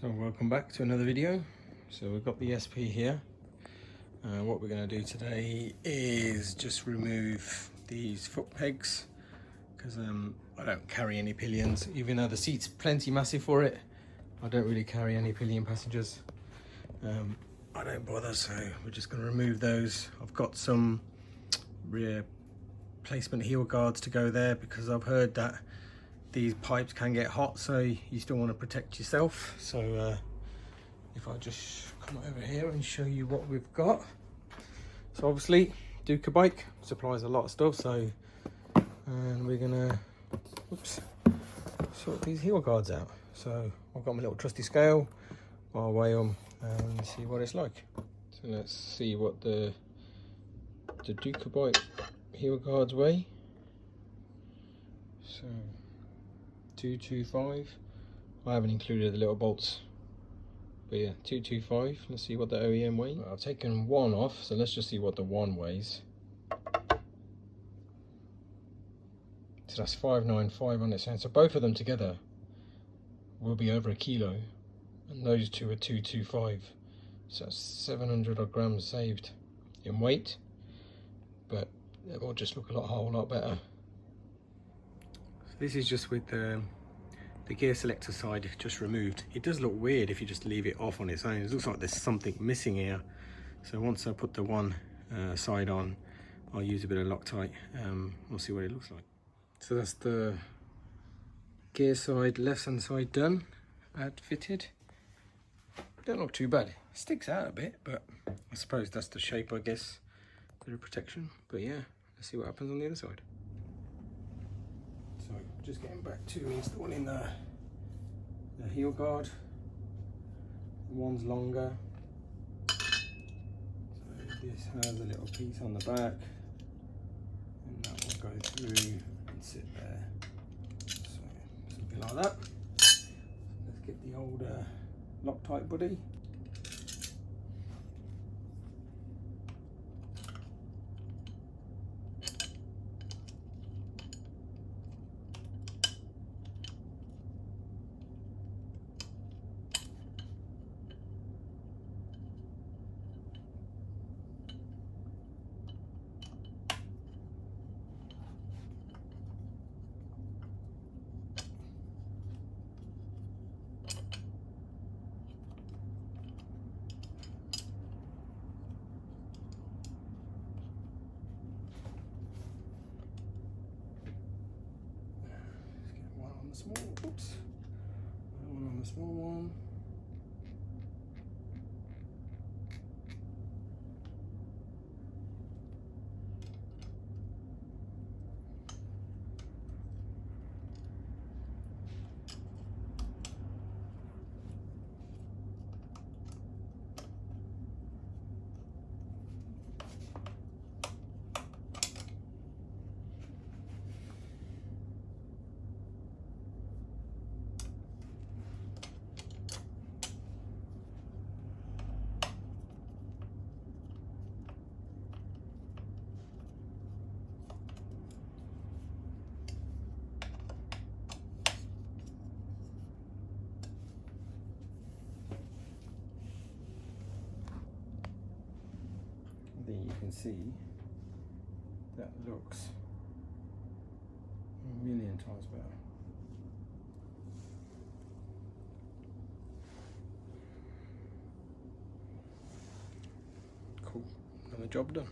So welcome back to another video. So we've got the SP here. What we're going to do today is just remove these foot pegs because I don't carry any pillions, even though the seat's plenty massive for it. I don't really carry any pillion passengers. I don't bother, so we're just going to remove those. I've got some rear placement heel guards to go there because I've heard that these pipes can get hot, so you still want to protect yourself. So if I just come over here and show you what we've got. So obviously Ducabike supplies a lot of stuff, so and we're gonna sort these heel guards out. So I've got my little trusty scale, I'll weigh them and see what it's like. So let's see what the Ducabike heel guards weigh. So 225. I haven't included the little bolts, but yeah, 225. Let's see what the OEM weighs. Well, I've taken one off, so let's just see what the one weighs. So that's 595 on its own. So both of them together will be over a kilo, and those two are 225. So that's 700 odd grams saved in weight, but it will just look a whole lot better. This is just with the gear selector side just removed. It does look weird if you just leave it off on its own. It looks like there's something missing here. So once I put the one side on, I'll use a bit of Loctite. We'll see what it looks like. So that's the gear side, left hand side done, fitted. Don't look too bad. It sticks out a bit, but I suppose that's the shape, I guess, bit of protection. But yeah, let's see what happens on the other side. So just getting back to installing the heel guard. One's longer, so this has a little piece on the back, and that will go through and sit there. So something like that. So let's get the old Loctite buddy. Small, oops, one on the small one. Then you can see that looks a million times better. Cool, another job done.